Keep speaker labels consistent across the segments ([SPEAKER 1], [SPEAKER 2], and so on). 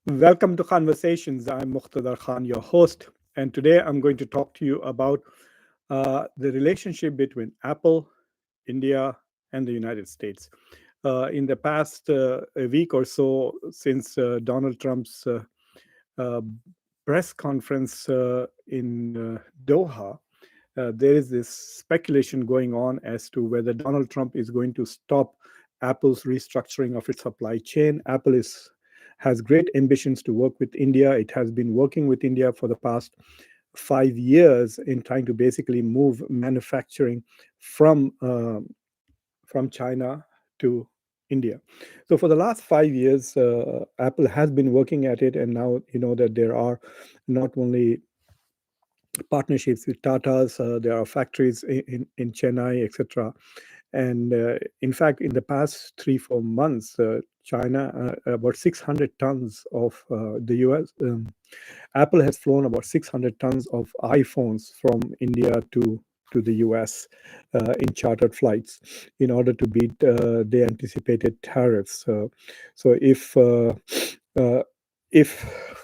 [SPEAKER 1] Welcome to Conversations. I'm Muqtedar Khan, your host, and today I'm going to talk to you about the relationship between Apple, India, and the United States. In the past a week or so, since Donald Trump's uh, press conference in Doha, there is this speculation going on as to whether Donald Trump is going to stop Apple's restructuring of its supply chain. Apple is has great ambitions to work with India. It has been working with India for the past 5 years in trying to basically move manufacturing from from China to India. So for the last 5 years, Apple has been working at it, and now you know that there are not only partnerships with Tatas. There are factories in Chennai, etc. And in fact, in the past 3 4 months, China about 600 tons of the US. Apple has flown about 600 tons of iPhones from India to the US in chartered flights in order to beat the anticipated tariffs. Uh, if,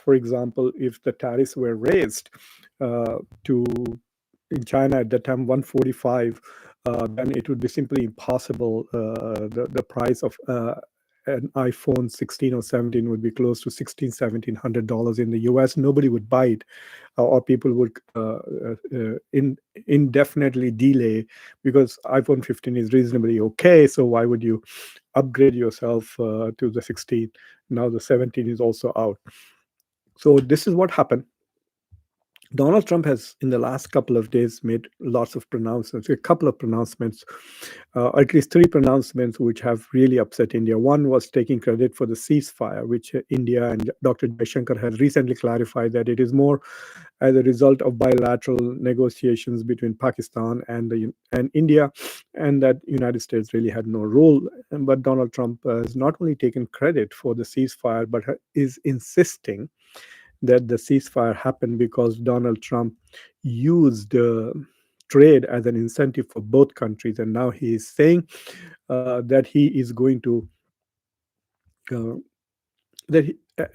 [SPEAKER 1] for example, if the tariffs were raised to in China at that time 145, then it would be simply impossible. The price of an iPhone 16 or 17 would be close to 16 1700 dollars in the US. Nobody would buy it, or people would indefinitely delay, because iPhone 15 is reasonably okay. So why would you upgrade yourself to the 16? Now the 17 is also out. So this is what happened. Donald Trump has, in the last couple of days, made lots of pronouncements, a couple of pronouncements, at least three pronouncements, which have really upset India. One was taking credit for the ceasefire, which India and Dr. Jaishankar has recently clarified that it is more as a result of bilateral negotiations between Pakistan and India, and that United States really had no role. But Donald Trump has not only taken credit for the ceasefire, but is insisting that the ceasefire happened because Donald Trump used trade as an incentive for both countries. And now he is saying that he is going to, uh,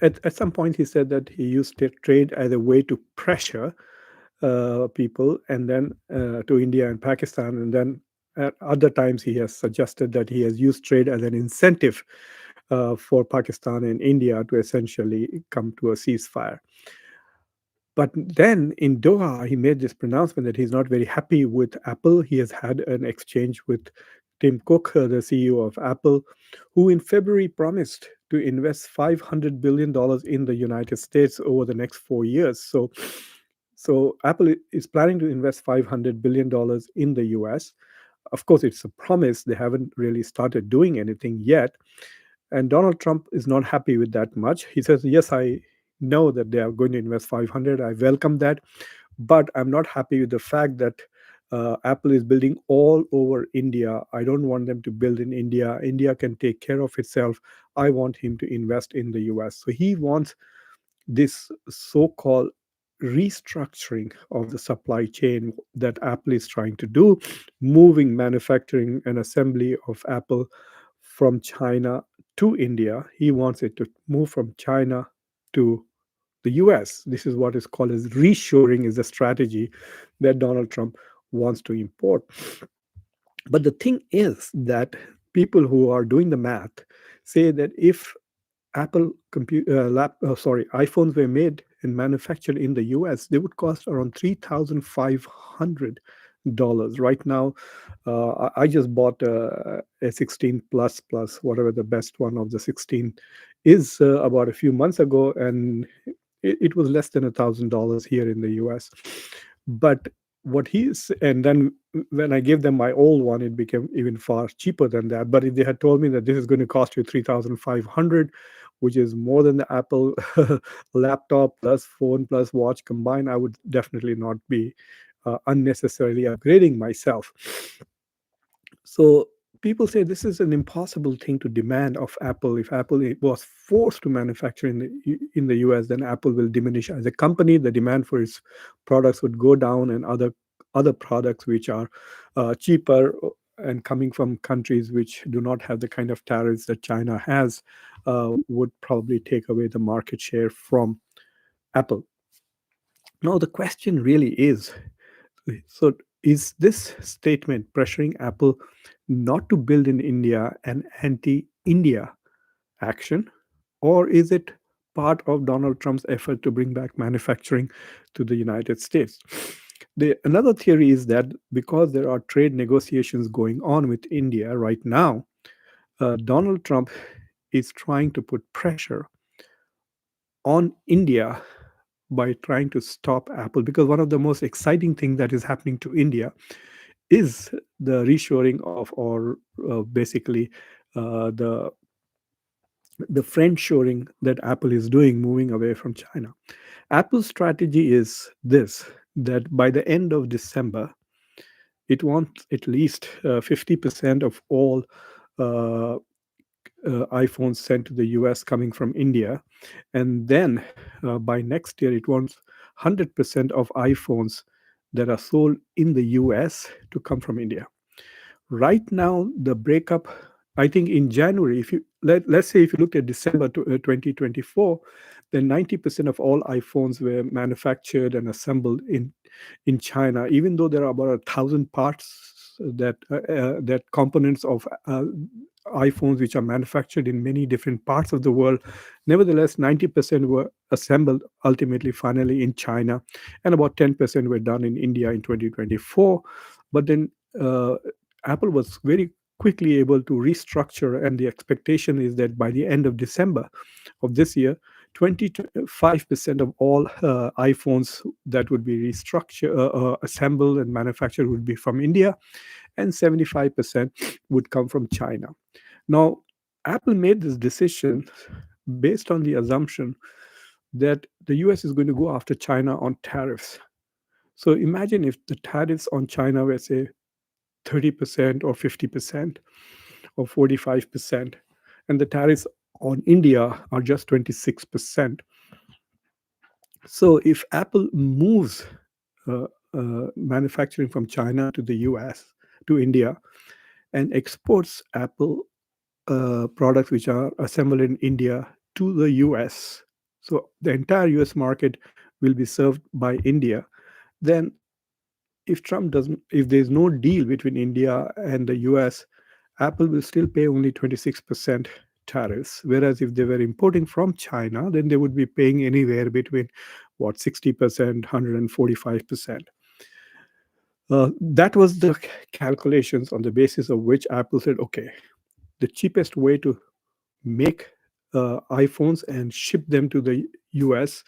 [SPEAKER 1] at some point, he said that he used trade as a way to pressure people, and then to India and Pakistan. And then at other times, he has suggested that he has used trade as an incentive for Pakistan and India to essentially come to a ceasefire. But then in Doha, he made this pronouncement that he's not very happy with Apple. He has had an exchange with Tim Cook, the CEO of Apple, who in February promised to invest $500 billion in the United States over the next 4 years. So Apple is planning to invest $500 billion in the US. Of course, it's a promise. They haven't really started doing anything yet. And Donald Trump is not happy with that much. He says, yes, I know that they are going to invest 500. I welcome that. But I'm not happy with the fact that Apple is building all over India. I don't want them to build in India. India can take care of itself. I want him to invest in the US. So he wants this so called restructuring of the supply chain that Apple is trying to do, moving manufacturing and assembly of Apple from China to India. He wants it to move from China to the US. This is what is called as reshoring, is a strategy that Donald Trump wants to import. But the thing is that people who are doing the math say that if iPhones were made and manufactured in the US, they would cost around $3,500. Right now, I just bought a 16 plus whatever the best one of the 16 is about a few months ago, and it was less than $1,000 here in the US. But what he's and then when I gave them my old one, it became even far cheaper than that. But if they had told me that this is going to cost you 3,500, which is more than the Apple laptop plus phone plus watch combined, I would definitely not be unnecessarily upgrading myself. So people say this is an impossible thing to demand of Apple. If Apple was forced to manufacture in the US, then Apple will diminish as a company. The demand for its products would go down, and other products which are cheaper and coming from countries which do not have the kind of tariffs that China has, would probably take away the market share from Apple. Now, the question really is, so is this statement pressuring Apple not to build in India an anti India action, or is it part of Donald Trump's effort to bring back manufacturing to the United States? Another theory is that because there are trade negotiations going on with India right now, Donald Trump is trying to put pressure on India by trying to stop Apple. Because one of the most exciting things that is happening to India is the reshoring of, or basically, the friend shoring that Apple is doing, moving away from China. Apple's strategy is this: that by the end of December, it wants at least 50% of all uh, iPhones sent to the US coming from India. And then by next year, it wants 100% of iPhones that are sold in the US to come from India. Right now, the breakup, I think in January, if you let's say if you looked at December 2024, then 90% of all iPhones were manufactured and assembled in China, even though there are about 1,000 parts that components of iPhones which are manufactured in many different parts of the world. Nevertheless, 90% were assembled ultimately, finally in China, and about 10% were done in India in 2024. But then Apple was very quickly able to restructure, and the expectation is that by the end of December of this year, 25% of all iPhones that would be restructured, assembled, and manufactured would be from India, and 75% would come from China. Now, Apple made this decision based on the assumption that the US is going to go after China on tariffs. So imagine if the tariffs on China were, say, 30% or 50% or 45%, and the tariffs on India are just 26%. So if Apple moves uh, manufacturing from China to the US, to India, and exports Apple products which are assembled in India to the US, so the entire US market will be served by India, then if there's no deal between India and the US, Apple will still pay only 26% tariffs. Whereas if they were importing from China, then they would be paying anywhere between 60%, 145%. That was the calculations on the basis of which Apple said, okay, the cheapest way to make iPhones and ship them to the US,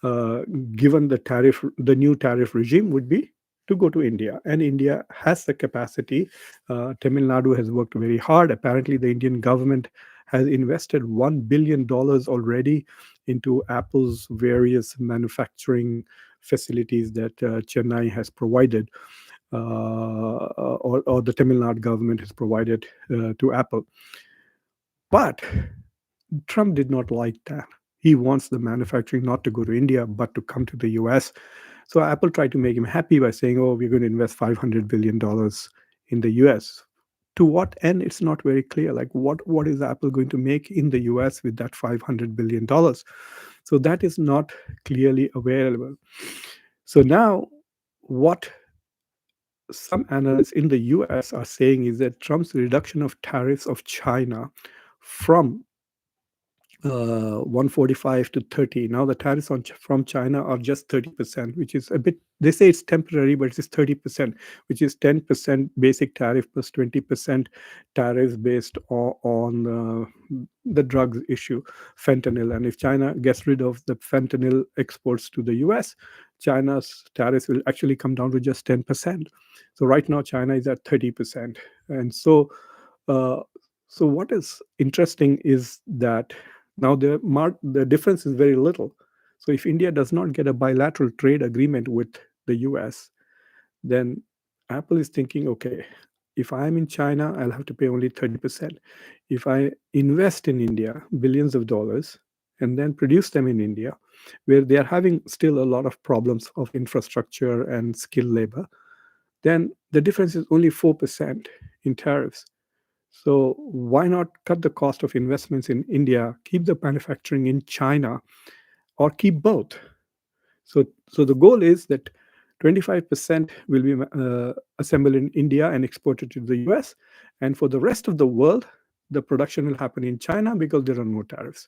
[SPEAKER 1] uh, given the new tariff regime, would be to go to India. And India has the capacity. Tamil Nadu has worked very hard. Apparently, the Indian government has invested $1 billion already into Apple's various manufacturing facilities that Chennai has provided, or the Tamil Nadu government has provided to Apple. But Trump did not like that. He wants the manufacturing not to go to India, but to come to the US. So Apple tried to make him happy by saying, oh, we're going to invest $500 billion in the US. To what end? It's not very clear. Like, what is Apple going to make in the US with that $500 billion? So that is not clearly available. So now, what some analysts in the US are saying is that Trump's reduction of tariffs of China from 145 to 30. Now the tariffs from China are just 30%, which is a bit, they say it's temporary, but it's 30%, which is 10% basic tariff plus 20% tariffs based on the drugs issue, fentanyl. And if China gets rid of the fentanyl exports to the US, China's tariffs will actually come down to just 10%. So right now, China is at 30%. And uh, so what is interesting is that now the difference is very little. So if India does not get a bilateral trade agreement with the US, then Apple is thinking, okay, if I'm in China, I'll have to pay only 30%. If I invest in India billions of dollars and then produce them in India, where they are having still a lot of problems of infrastructure and skilled labor, then the difference is only 4% in tariffs. So why not cut the cost of investments in India, keep the manufacturing in China, or keep both? So the goal is that 25% will be assembled in India and exported to the US, and for the rest of the world, the production will happen in China because there are no tariffs.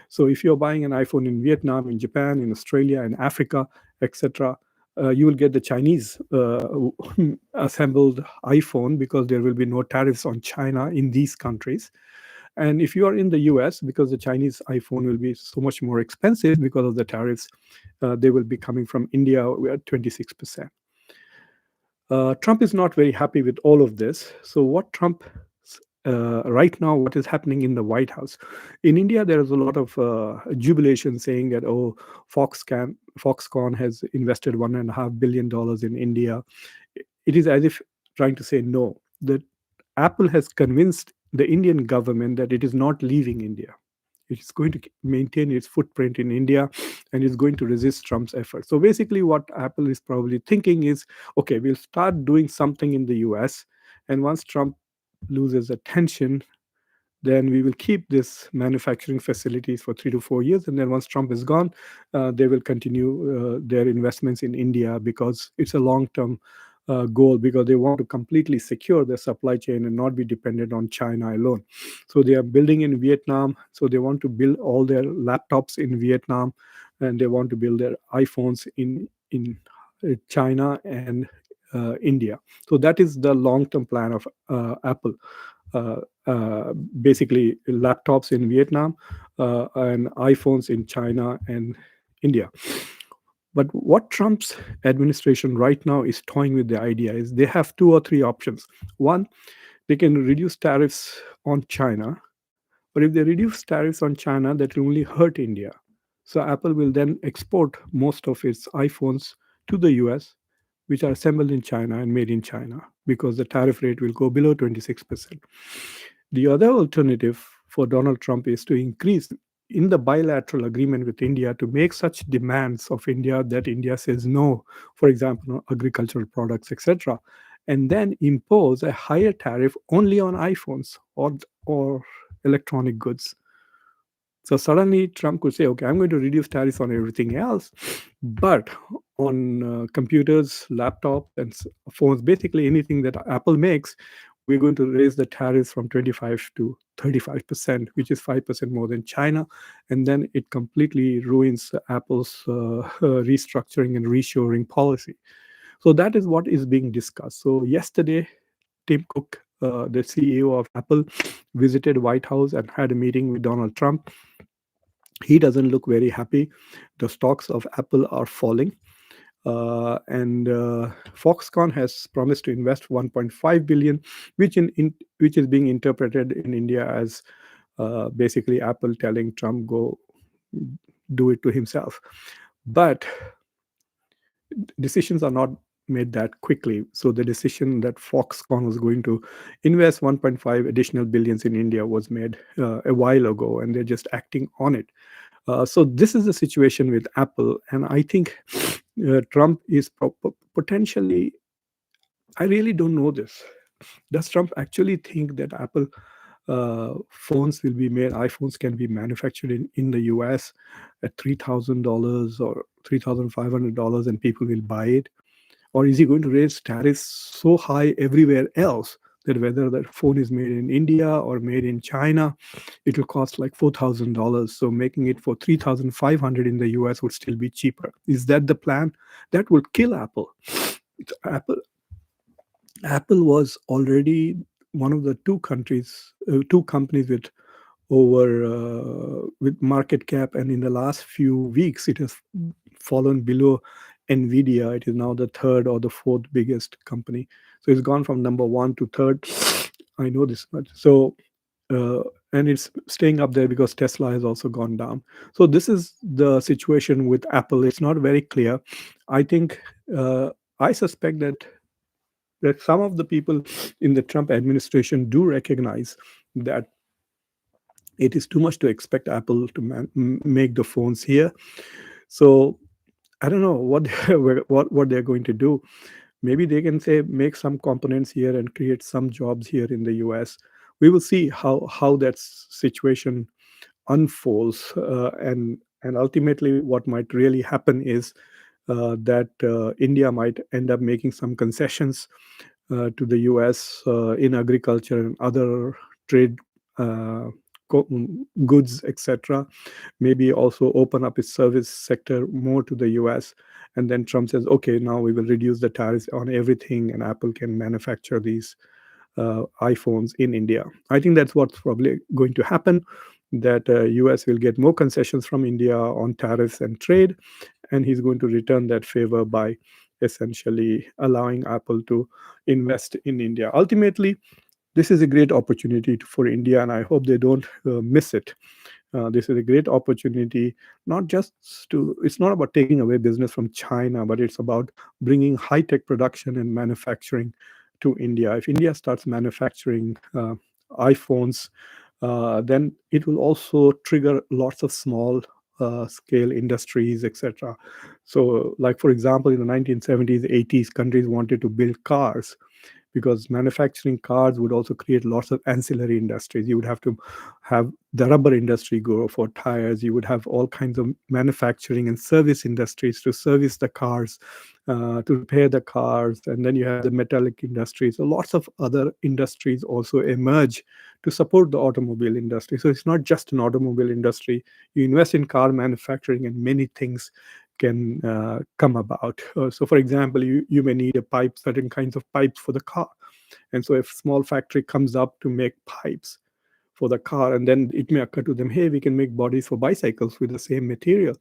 [SPEAKER 1] So if you're buying an iPhone in Vietnam, in Japan, in Australia, in Africa, etc., you will get the Chinese assembled iPhone because there will be no tariffs on China in these countries. And if you are in the US, because the Chinese iPhone will be so much more expensive because of the tariffs, they will be coming from India at 26%. Trump is not very happy with all of this. So, what Trump right now, what is happening in the White House? In India, there is a lot of jubilation saying that, oh, Foxconn has invested $1.5 billion in India. It is as if trying to say no. That Apple has convinced the Indian government that it is not leaving India. It's going to maintain its footprint in India, and it's going to resist Trump's efforts. So basically, what Apple is probably thinking is, okay, we'll start doing something in the US, and once Trump loses attention, then we will keep this manufacturing facilities for 3 to 4 years, and then once Trump is gone, they will continue their investments in India because it's a long-term goal, because they want to completely secure their supply chain and not be dependent on China alone. So they are building in Vietnam. So they want to build all their laptops in Vietnam, and they want to build their iPhones in China and India. So that is the long-term plan of Apple. Uh, Basically, laptops in Vietnam and iPhones in China and India. But what Trump's administration right now is toying with the idea is they have two or three options. One, they can reduce tariffs on China, but if they reduce tariffs on China, that will only hurt India. So Apple will then export most of its iPhones to the US, which are assembled in China and made in China, because the tariff rate will go below 26%. The other alternative for Donald Trump is to increase in the bilateral agreement with India to make such demands of India that India says no, for example, on agricultural products, etc., and then impose a higher tariff only on iPhones or electronic goods. So suddenly Trump could say, okay, I'm going to reduce tariffs on everything else, but on computers, laptops, and phones, basically anything that Apple makes, we're going to raise the tariffs from 25 to 35%, which is 5% more than China. And then it completely ruins Apple's restructuring and reshoring policy. So that is what is being discussed. So yesterday, Tim Cook, the CEO of Apple, visited White House and had a meeting with Donald Trump. He doesn't look very happy. The stocks of Apple are falling. And Foxconn has promised to invest 1.5 billion, which is being interpreted in India as basically Apple telling Trump go do it to himself. But decisions are not made that quickly. So the decision that Foxconn was going to invest 1.5 additional billions in India was made a while ago, and they're just acting on it. So this is the situation with Apple, and I think Trump is potentially. I really don't know this. Does Trump actually think that Apple phones will be made, iPhones can be manufactured in the US at $3,000 or $3,500 and people will buy it? Or is he going to raise tariffs so high everywhere else that whether that phone is made in India or made in China, it will cost like $4,000. So making it for $3,500 in the US would still be cheaper. Is that the plan? That would kill Apple. Apple Apple was already one of the two companies with market cap, and in the last few weeks, it has fallen below Nvidia. It is now the third or the fourth biggest company. So it's gone from number one to third. I know this much. So and it's staying up there because Tesla has also gone down. So this is the situation with Apple. It's not very clear. I think I suspect that some of the people in the Trump administration do recognize that it is too much to expect Apple to make the phones here. So I don't know what what they're going to do. maybe they can say make some components here and create some jobs here in the US. We will see how that situation unfolds, and ultimately what might really happen is that India might end up making some concessions to the US in agriculture and other trade uh, goods, etc. Maybe also open up its service sector more to the US. And then Trump says, okay, now we will reduce the tariffs on everything, and Apple can manufacture these iPhones in India. I think that's what's probably going to happen. That US will get more concessions from India on tariffs and trade, and he's going to return that favor by essentially allowing Apple to invest in India. Ultimately, this is a great opportunity for India, and I hope they don't miss it. This is a great opportunity, not just it's not about taking away business from China, but it's about bringing high tech production and manufacturing to India. If India starts manufacturing iPhones, then it will also trigger lots of small scale industries, etc. So, like for example, in the 1970s, 80s, countries wanted to build cars because manufacturing cars would also create lots of ancillary industries. You would have to have the rubber industry go for tires. You would have all kinds of manufacturing and service industries to service the cars, to repair the cars. And then you have the metallic industry. So lots of other industries also emerge to support the automobile industry. So it's not just an automobile industry. You invest in car manufacturing and many things can come about. So, for example, you may need a pipe, certain kinds of pipes for the car. And so, if small factory comes up to make pipes for the car, and then it may occur to them, hey, we can make bodies for bicycles with the same material.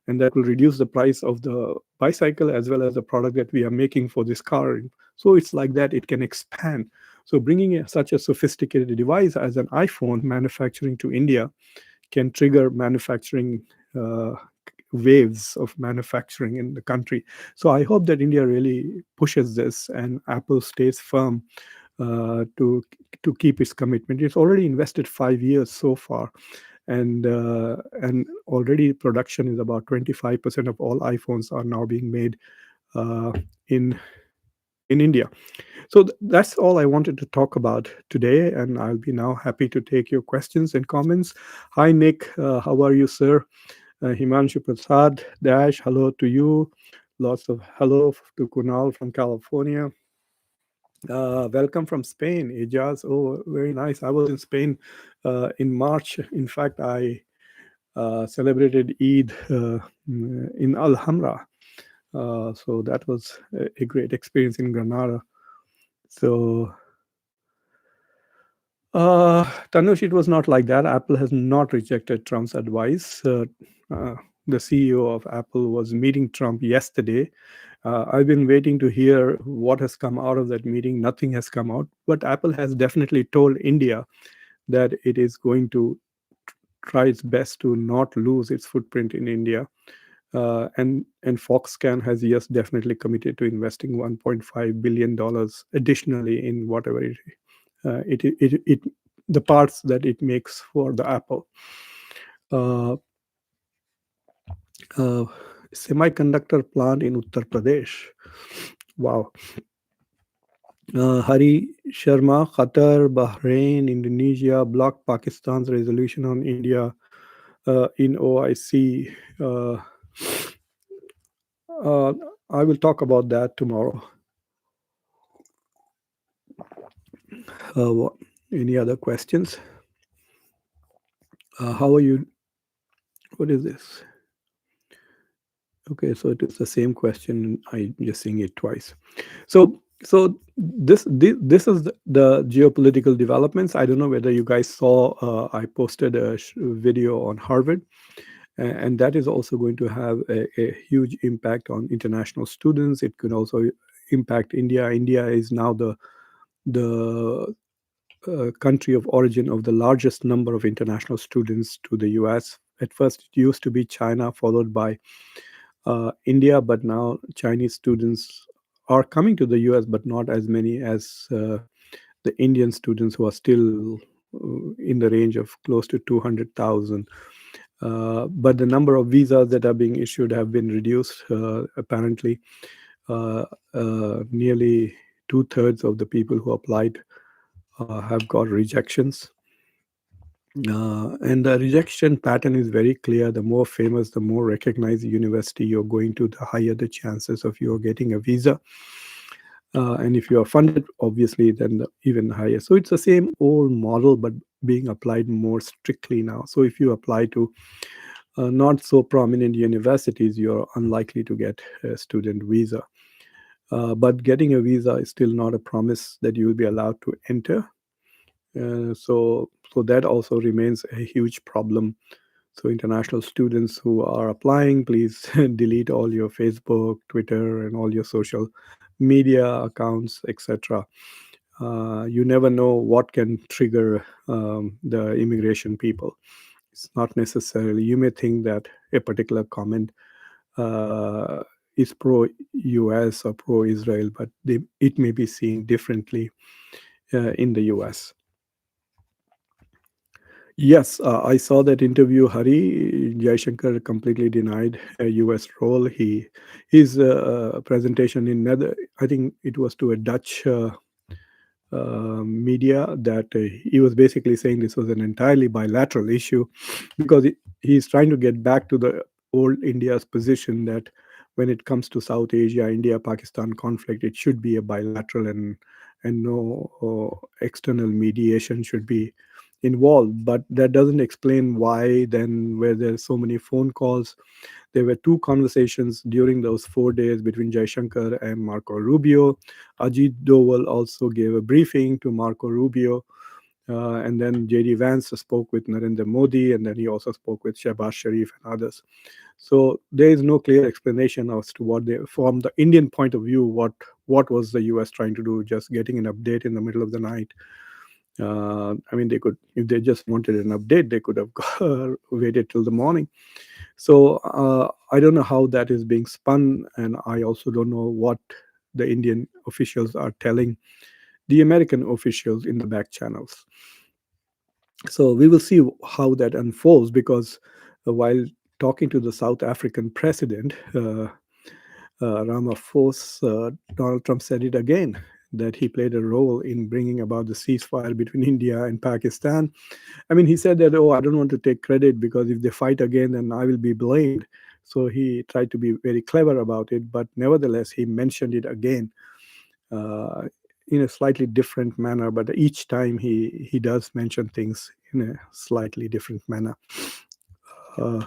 [SPEAKER 1] And that will reduce the price of the bicycle as well as the product that we are making for this car. So, it's like that, it can expand. So, bringing such a sophisticated device as an iPhone manufacturing to India can trigger manufacturing waves of manufacturing in the country. So I hope that India really pushes this and Apple stays firm to keep its commitment. It's already invested 5 years so far, and already production is about 25% of all iPhones are now being made uh, in in India. So that's all I wanted to talk about today, and I'll be now happy to take your questions and comments. Hi, Nick. How are you, sir? Himanshu Prasad, Dash, hello to you. Lots of hello to Kunal from California. Welcome from Spain, Ijaz. Oh, very nice. I was in Spain in March. In fact, I celebrated Eid in Alhambra. So that was a great experience in Granada. So Tanush, it was not like that. Apple has not rejected Trump's advice. The CEO of Apple was meeting Trump yesterday. I've been waiting to hear what has come out of that meeting. Nothing has come out, but Apple has definitely told India that it is going to try its best to not lose its footprint in India. And Foxconn has, yes, definitely committed to investing $1.5 billion additionally in whatever it the parts that it makes for the Apple. Uh, uh, Semiconductor plant in Uttar Pradesh. Wow. Hari Sharma, Qatar, Bahrain, Indonesia blocked Pakistan's resolution on India in OIC. Uh, I will talk about that tomorrow. What, any other questions? How are you? What is this? Okay, so it is the same question. I just seeing it twice. So this is the geopolitical developments. I don't know whether you guys saw. I posted a video on Harvard, and that is also going to have a huge impact on international students. It could also impact India. India is now the country of origin of the largest number of international students to the US. At first, it used to be China, followed by India, but now Chinese students are coming to the US, but not as many as the Indian students who are still in the range of close to 200,000. But the number of visas that are being issued have been reduced, apparently. Uh, Nearly two-thirds of the people who applied have got rejections. And the rejection pattern is very clear. The more famous, the more recognized university you're going to, the higher the chances of you getting a visa. And if you are funded, obviously, then even higher. So it's the same old model, but being applied more strictly now. So if you apply to not so prominent universities, you're unlikely to get a student visa. But getting a visa is still not a promise that you will be allowed to enter. So that also remains a huge problem. So international students who are applying, please delete all your Facebook, Twitter, and all your social media accounts, etc. You never know what can trigger the immigration people. It's not necessarily, you may think that a particular comment uh, is pro US or pro Israel, but it may be seen differently in the US. Yes, I saw that interview. Hari Jaishankar completely denied a U.S. role. His presentation in Nether, I think it was to a Dutch media, that he was basically saying this was an entirely bilateral issue, because he's trying to get back to the old India's position that when it comes to South Asia, India Pakistan conflict, it should be a bilateral, and no external mediation should be involved. But that doesn't explain why then, where there's so many phone calls. There were two conversations during those 4 days between Jaishankar and Marco Rubio. Ajit Doval also gave a briefing to Marco Rubio. And then J.D. Vance spoke with Narendra Modi, and then he also spoke with Shehbaz Sharif and others. So there is no clear explanation as to what they, from the Indian point of view, what was the U.S. trying to do, just getting an update in the middle of the night. I mean, they could, if they just wanted an update, they could have waited till the morning. So I don't know how that is being spun, and I also don't know what the Indian officials are telling the American officials in the back channels. So we will see how that unfolds, because while talking to the South African president, Ramaphosa, Donald Trump said it again, that he played a role in bringing about the ceasefire between India and Pakistan. I mean, he said that, oh, I don't want to take credit, because if they fight again, then I will be blamed. So he tried to be very clever about it, but nevertheless, he mentioned it again uh, in a slightly different manner. But each time he does mention things in a slightly different manner. Uh,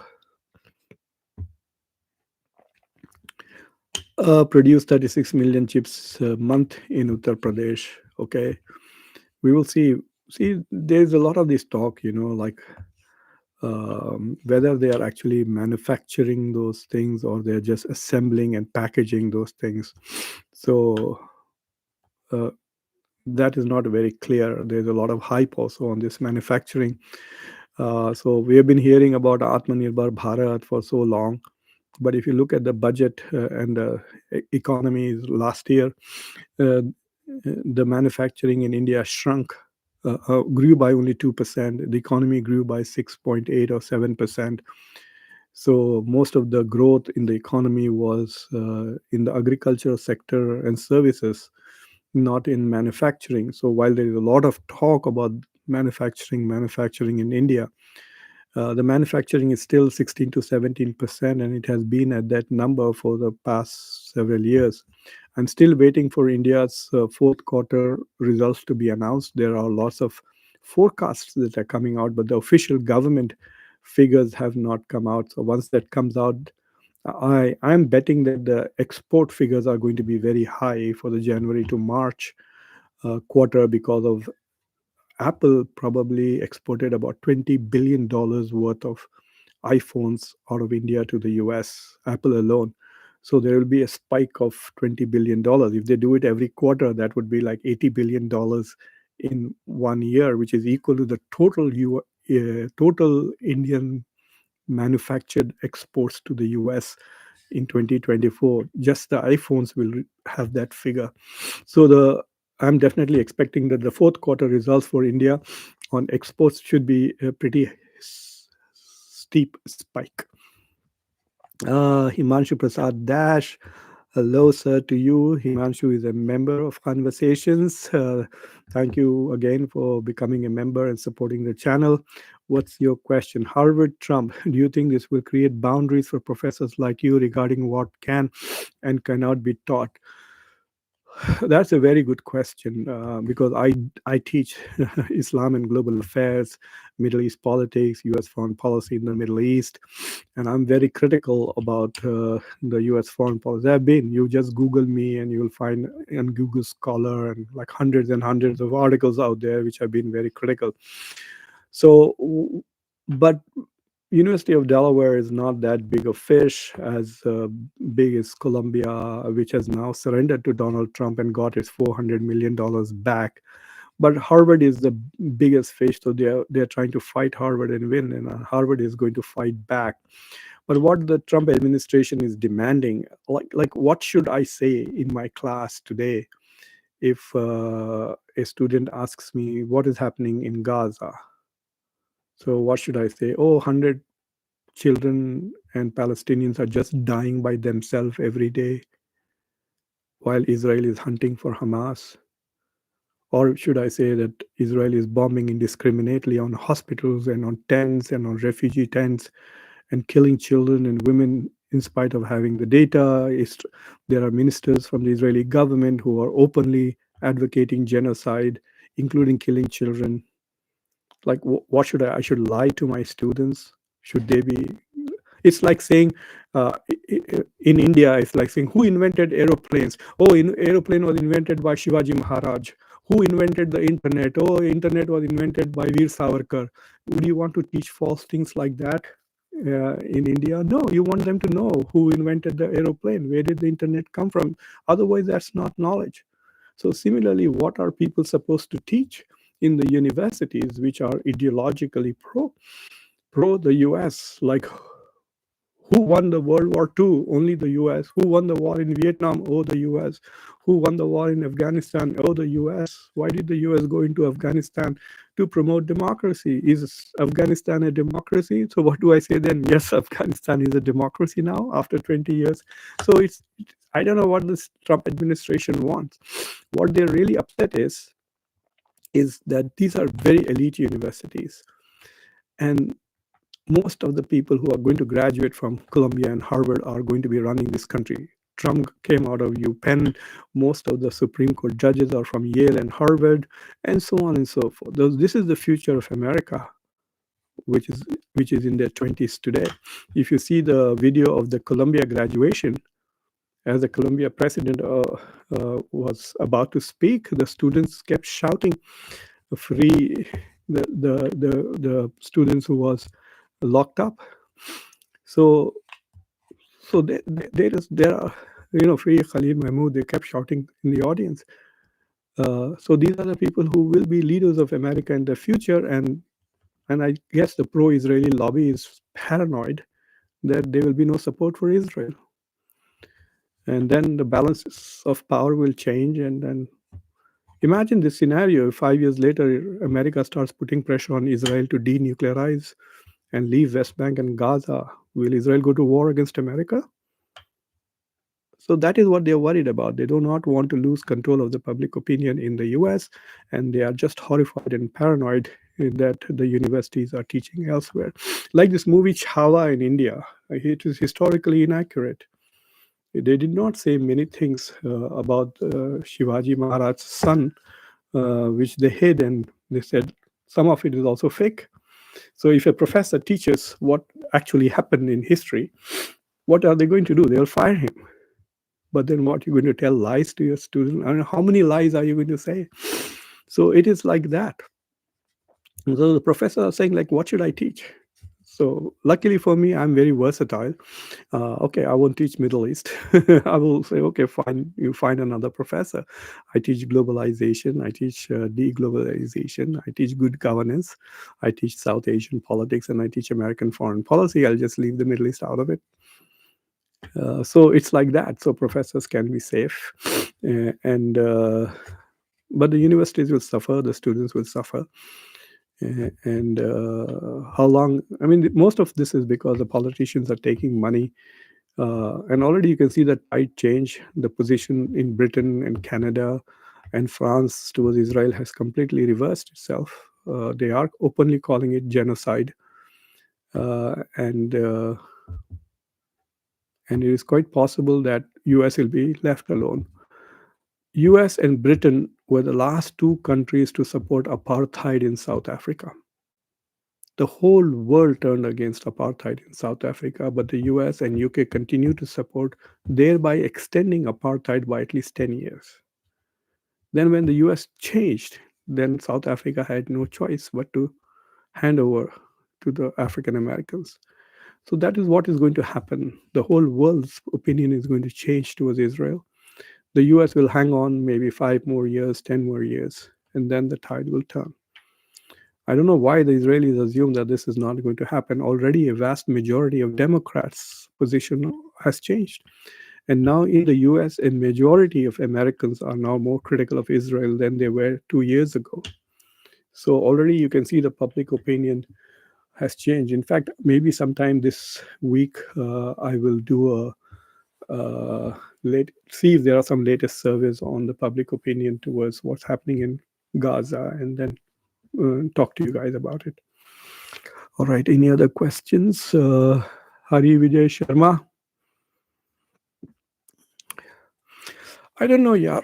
[SPEAKER 1] Produce 36 million chips a month in Uttar Pradesh. Okay, we will see. See, there's a lot of this talk, like whether they are actually manufacturing those things, or they're just assembling and packaging those things. So uh, that is not very clear. There's a lot of hype also on this manufacturing. So we have been hearing about Atmanirbhar Bharat for so long. But if you look at the budget and the economy last year, the manufacturing in India shrunk, grew by only 2%. The economy grew by 6.8 or 7%. So most of the growth in the economy was in the agricultural sector and services, not in manufacturing. So while there is a lot of talk about manufacturing in India, the manufacturing is still 16 to 17%, and it has been at that number for the past several years. I'm still waiting for India's fourth quarter results to be announced. There are lots of forecasts that are coming out, but the official government figures have not come out. So once that comes out, I'm betting that the export figures are going to be very high for the January to March quarter, because of Apple probably exported about $20 billion worth of iPhones out of India to the US, Apple alone. So there will be a spike of $20 billion. If they do it every quarter, that would be like $80 billion in 1 year, which is equal to the total Indian manufactured exports to the US in 2024. Just the iPhones will have that figure. So I'm definitely expecting that the fourth quarter results for India on exports should be a pretty steep spike. Himanshu Prasad Dash, Hello, sir, to you. Himanshu is a member of Conversations. Thank you again for becoming a member and supporting the channel. What's your question? Harvard Trump, do you think this will create boundaries for professors like you regarding what can and cannot be taught? That's a very good question because I teach Islam and global affairs, Middle East politics, U.S. foreign policy in the Middle East, and I'm very critical about the U.S. foreign policy. I've been. You just Google me and you'll find on Google Scholar and like hundreds and hundreds of articles out there which have been very critical. So, but University of Delaware is not that big a fish, as big as Columbia, which has now surrendered to Donald Trump and got its $400 million back. But Harvard is the biggest fish, so they're trying to fight Harvard and win, and Harvard is going to fight back. But what the Trump administration is demanding, like what should I say in my class today if a student asks me what is happening in Gaza? So what should I say? Oh, 100 children and Palestinians are just dying by themselves every day while Israel is hunting for Hamas. Or should I say that Israel is bombing indiscriminately on hospitals and on tents and on refugee tents and killing children and women in spite of having the data? There are ministers from the Israeli government who are openly advocating genocide, including killing children. Like, what should I should lie to my students? Should they be It's like saying in India, it's like saying who invented aeroplanes? Oh, aeroplane was invented by Shivaji Maharaj. Who invented the internet? Oh, internet was invented by Veer Savarkar. Would you want to teach false things like that in India? No, you want them to know who invented the aeroplane. Where did the internet come from? Otherwise, that's not knowledge. So similarly, what are people supposed to teach in the universities which are ideologically pro the US? Like, who won the World War II? Only the US. Who won the war in Vietnam? Oh, the US. Who won the war in Afghanistan? Oh, the US. Why did the US go into Afghanistan? To promote democracy. Is Afghanistan a democracy? So what do I say then? Yes, Afghanistan is a democracy now after 20 years. So I don't know what this Trump administration wants. What they're really upset is that these are very elite universities. And most of the people who are going to graduate from Columbia and Harvard are going to be running this country. Trump came out of UPenn. Most of the Supreme Court judges are from Yale and Harvard, and so on and so forth. This is the future of America, which is in their 20s today. If you see the video of the Columbia graduation, as the Columbia president was about to speak, the students kept shouting, "Free!" The students who was locked up. So there are, Free Khalid Mahmood. They kept shouting in the audience. So these are the people who will be leaders of America in the future, and I guess the pro-Israeli lobby is paranoid that there will be no support for Israel, and then the balances of power will change, and then imagine this scenario: 5 years later, America starts putting pressure on Israel to denuclearize and leave West Bank and Gaza. Will Israel go to war against America? So that is what they're worried about. They do not want to lose control of the public opinion in the US, and they are just horrified and paranoid that the universities are teaching elsewhere. Like this movie Chhawa in India, it is historically inaccurate. They did not say many things about Shivaji Maharaj's son, which they hid, and they said some of it is also fake. So if a professor teaches what actually happened in history, what are they going to do? They'll fire him. But then what, you're going to tell lies to your student? I mean, how many lies are you going to say? So it is like that. And so the professor is saying, like, what should I teach? So luckily for me, I'm very versatile. Okay, I won't teach Middle East. I will say, okay, fine, you find another professor. I teach globalization. I teach deglobalization. I teach good governance. I teach South Asian politics, and I teach American foreign policy. I'll just leave the Middle East out of it. So it's like that. So professors can be safe, and but the universities will suffer. The students will suffer. And how long? I mean, most of this is because the politicians are taking money And already you can see the tide change. The position in Britain and Canada and France towards Israel has completely reversed itself. They are openly calling it genocide, and and it is quite possible that US will be left alone. US and Britain were the last two countries to support apartheid in South Africa. The whole world turned against apartheid in South Africa, but the US and UK continue to support, thereby extending apartheid by at least 10 years. Then, when the US changed, then South Africa had no choice but to hand over to the African Americans. So, that is what is going to happen. The whole world's opinion is going to change towards Israel. The US will hang on maybe 5 more years, 10 more years, and then the tide will turn. I don't know why the Israelis assume that this is not going to happen. Already, a vast majority of Democrats' position has changed. And now in the US, a majority of Americans are now more critical of Israel than they were 2 years ago. So already you can see the public opinion has changed. In fact, maybe sometime this week, I will do see if there are some latest surveys on the public opinion towards what's happening in Gaza, and then talk to you guys about it. All right. Any other questions? Hari Vijay Sharma. I don't know, yeah.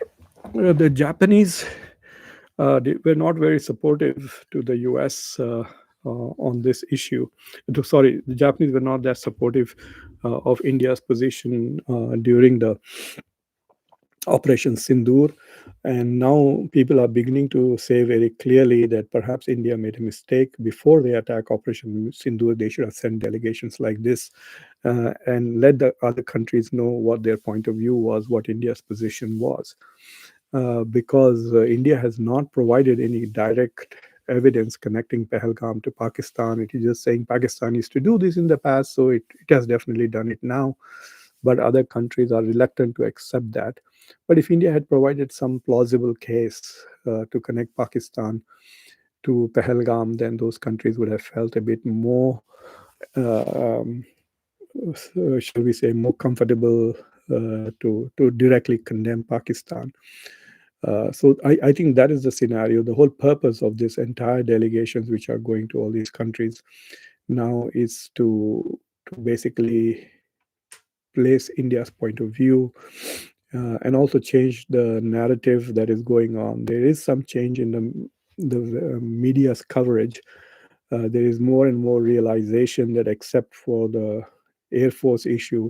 [SPEAKER 1] The Japanese they were not very supportive to the US on this issue. Sorry, the Japanese were not that supportive of India's position during the Operation Sindoor. And now people are beginning to say very clearly that perhaps India made a mistake. Before they attack Operation Sindoor, they should have sent delegations like this and let the other countries know what their point of view was, what India's position was. Because India has not provided any direct evidence connecting Pahalgam to Pakistan. It is just saying Pakistan used to do this in the past, so it has definitely done it now. But other countries are reluctant to accept that. But if India had provided some plausible case to connect Pakistan to Pahalgam, then those countries would have felt a bit more, shall we say, more comfortable to directly condemn Pakistan. So I think that is the scenario. The whole purpose of this entire delegations, which are going to all these countries now, is to basically place India's point of view and also change the narrative that is going on. There is some change in the media's coverage. There is more and more realization that, except for the Air Force issue,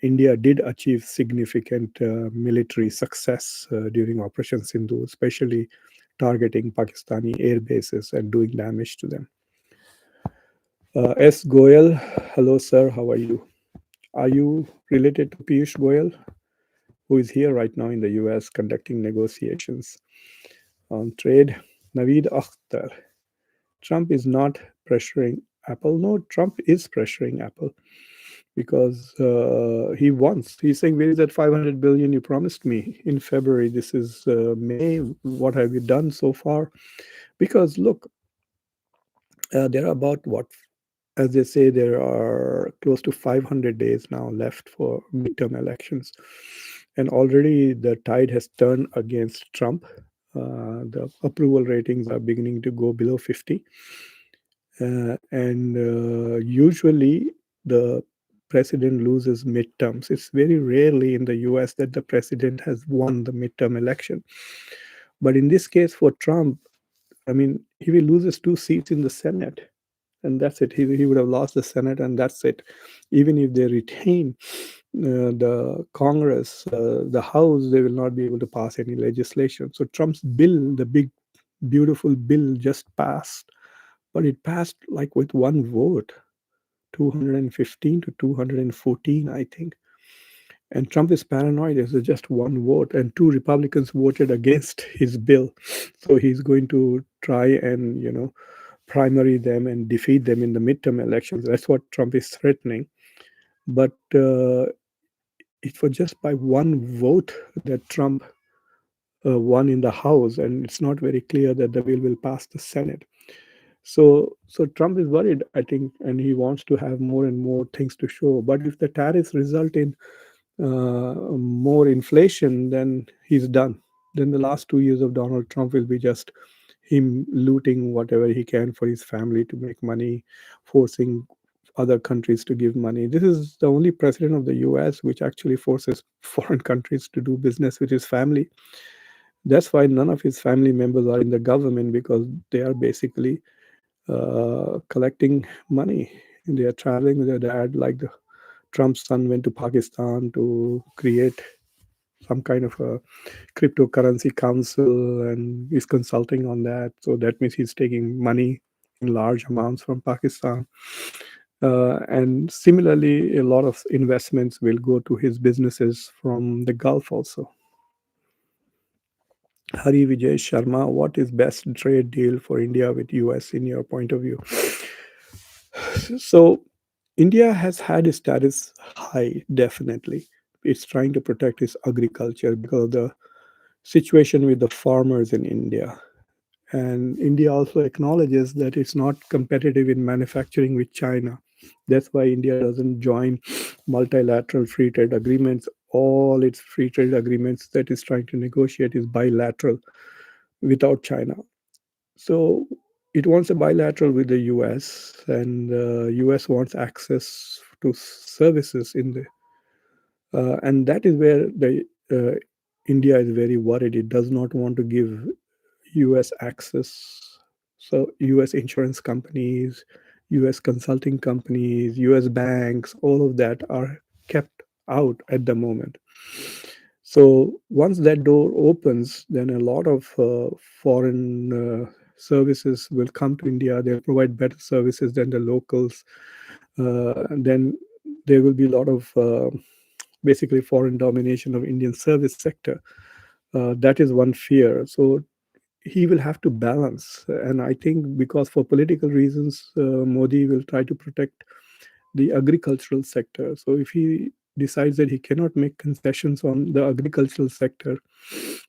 [SPEAKER 1] India did achieve significant military success during Operation Sindhu, especially targeting Pakistani air bases and doing damage to them. S. Goyal, hello, sir. How are you? Are you related to Piyush Goyal, who is here right now in the US conducting negotiations on trade? Naveed Akhtar, Trump is not pressuring Apple. No, Trump is pressuring Apple because he wants. He's saying, "Where is that 500 billion you promised me in February? This is May. What have you done so far?" Because look, there are about what, as they say, there are close to 500 days now left for midterm elections, and already the tide has turned against Trump. The approval ratings are beginning to go below 50. And usually the president loses midterms. It's very rarely in the US that the president has won the midterm election. But in this case, for Trump, I mean, he will lose his 2 seats in the Senate, and that's it. He would have lost the Senate, and that's it. Even if they retain the Congress, the House, they will not be able to pass any legislation. So Trump's bill, the big, beautiful bill, just passed, but it passed like with one vote, 215 to 214, I think. And Trump is paranoid. There's just one vote, and two Republicans voted against his bill. So he's going to try and, primary them and defeat them in the midterm elections. That's what Trump is threatening. But it was just by one vote that Trump won in the House, and it's not very clear that the bill will pass the Senate. So Trump is worried, I think, and he wants to have more and more things to show. But if the tariffs result in more inflation, then he's done. Then the last 2 years of Donald Trump will be just him looting whatever he can for his family to make money, forcing other countries to give money. This is the only president of the US which actually forces foreign countries to do business with his family. That's why none of his family members are in the government, because they are basically collecting money. They are traveling with their dad, like the Trump's son went to Pakistan to create some kind of a cryptocurrency council and is consulting on that. So that means he's taking money in large amounts from Pakistan. And similarly, a lot of investments will go to his businesses from the Gulf also. Hari Vijay Sharma, what is best trade deal for India with US in your point of view? So India has had its status high, definitely. It's trying to protect its agriculture because of the situation with the farmers in India. And India also acknowledges that it's not competitive in manufacturing with China. That's why India doesn't join multilateral free trade agreements. All its free trade agreements that it's trying to negotiate is bilateral without China. So it wants a bilateral with the US, and the US wants access to services in the, and that is where the India is very worried. It does not want to give US access. So US insurance companies, US consulting companies, US banks, all of that are kept out at the moment. So once that door opens, then a lot of foreign services will come to India. They'll provide better services than the locals. And then there will be a lot of basically foreign domination of Indian service sector. That is one fear. So he will have to balance. And I think because for political reasons, Modi will try to protect the agricultural sector. So if he decides that he cannot make concessions on the agricultural sector,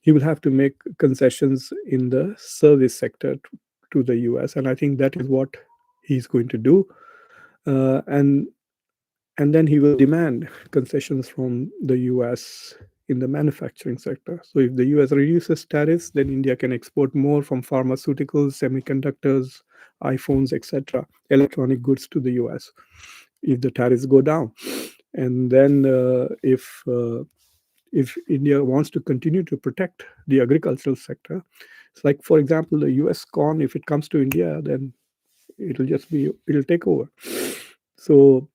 [SPEAKER 1] he will have to make concessions in the service sector to the US. And I think that is what he's going to do. And then he will demand concessions from the US in the manufacturing sector. So if the US reduces tariffs, then India can export more from pharmaceuticals, semiconductors, iPhones, etc., electronic goods to the US if the tariffs go down. And then if India wants to continue to protect the agricultural sector, it's like, for example, the US corn, if it comes to India, then it'll take over. So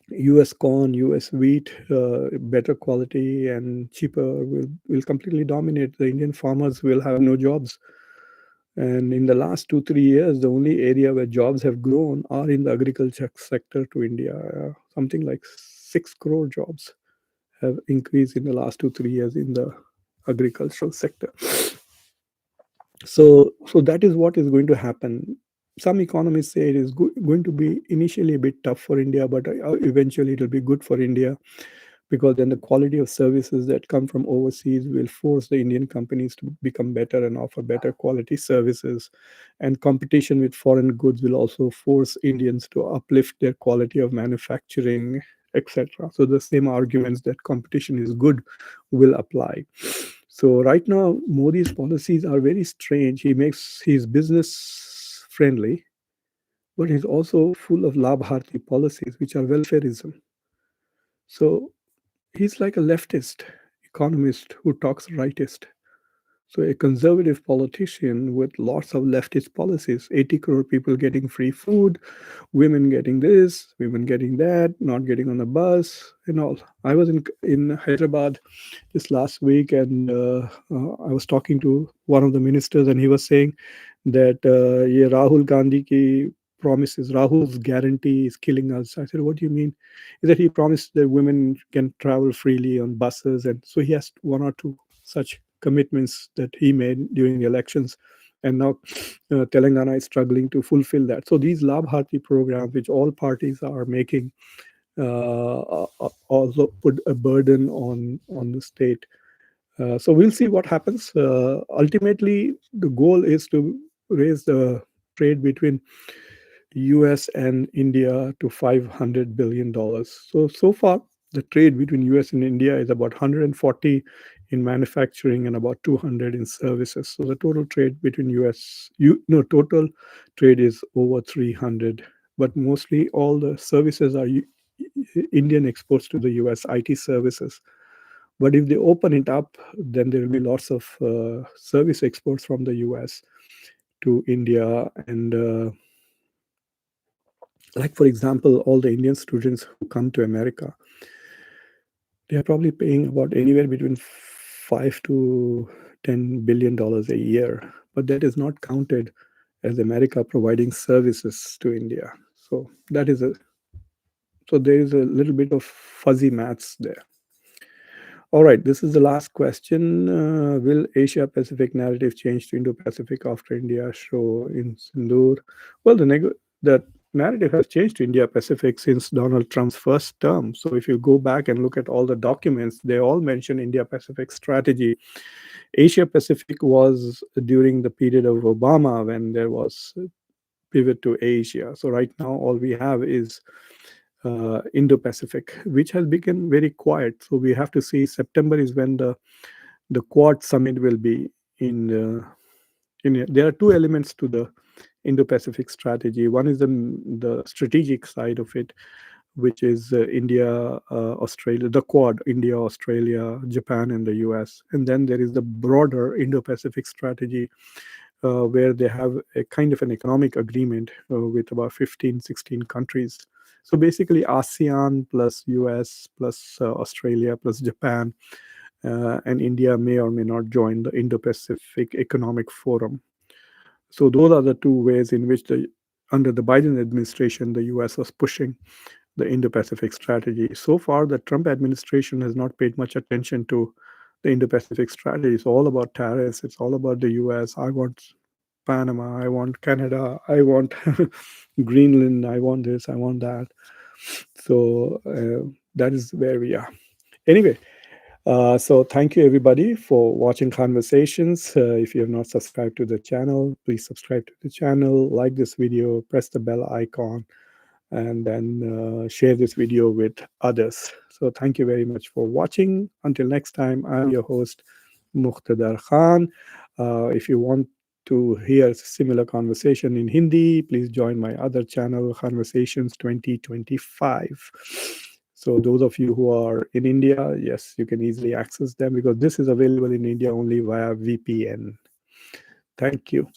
[SPEAKER 1] US corn, US wheat, better quality and cheaper will completely dominate. The Indian farmers will have no jobs. And in the last 2 3 years, the only area where jobs have grown are in the agriculture sector to India. Something like 6 crore jobs have increased in the last 2 3 years in the agricultural sector. So that is what is going to happen. Some economists say it is going to be initially a bit tough for India, but eventually it will be good for India, because then the quality of services that come from overseas will force the Indian companies to become better and offer better quality services. And competition with foreign goods will also force Indians to uplift their quality of manufacturing, etc. So the same arguments that competition is good will apply. So right now, Modi's policies are very strange. He makes his business friendly, but he's also full of Labharti policies, which are welfareism. So he's like a leftist economist who talks rightist. So a conservative politician with lots of leftist policies, 80 crore people getting free food, women getting this, women getting that, not getting on the bus, and all. I was in Hyderabad this last week, and I was talking to one of the ministers, and he was saying that ye Rahul Gandhi ki promises, Rahul's guarantee is killing us. I said, what do you mean? Is that he promised that women can travel freely on buses, and so he has one or two such commitments that he made during the elections. And now Telangana is struggling to fulfill that. So these Labharti programs, which all parties are making, also put a burden on the state. So we'll see what happens. Ultimately, the goal is to raise the trade between US and India to $500 billion. So far, the trade between US and India is about 140 in manufacturing and about 200 in services. So the total trade between total trade is over 300, but mostly all the services are Indian exports to the US, IT services. But if they open it up, then there will be lots of service exports from the US to India. And like, for example, all the Indian students who come to America, they are probably paying about anywhere between $5 to $10 billion a year. But that is not counted as America providing services to India. So there is a little bit of fuzzy maths there. All right, this is the last question. Will Asia Pacific narrative change to Indo Pacific after India show in Sindoor? Well, the narrative has changed to India Pacific since Donald Trump's first term. So if you go back and look at all the documents, they all mention India Pacific strategy. Asia Pacific was during the period of Obama when there was a pivot to Asia. So right now, all we have is Indo-Pacific, which has become very quiet. So we have to see. September is when the Quad summit will be in. There are two elements to the Indo-Pacific strategy. One is the strategic side of it, which is India, Australia, the Quad, India, Australia, Japan, and the US. And then there is the broader Indo-Pacific strategy, where they have a kind of an economic agreement with about 15, 16 countries. So basically, ASEAN plus US plus Australia plus Japan and India may or may not join the Indo-Pacific Economic Forum. So those are the two ways in which under the Biden administration, the US was pushing the Indo-Pacific strategy. So far, the Trump administration has not paid much attention to the Indo-Pacific strategy. It's all about tariffs. It's all about the US. I want Panama. I want Canada. I want Greenland. I want this. I want that. So that is where we are. Anyway, so thank you everybody for watching Khanversations. If you have not subscribed to the channel, please subscribe to the channel, like this video, press the bell icon, and then share this video with others. So thank you very much for watching. Until next time, I'm your host, Muqtedar Khan. If you want to hear similar conversation in Hindi, please join my other channel, Khanversations 2025. So those of you who are in India, yes, you can easily access them because this is available in India only via VPN. Thank you.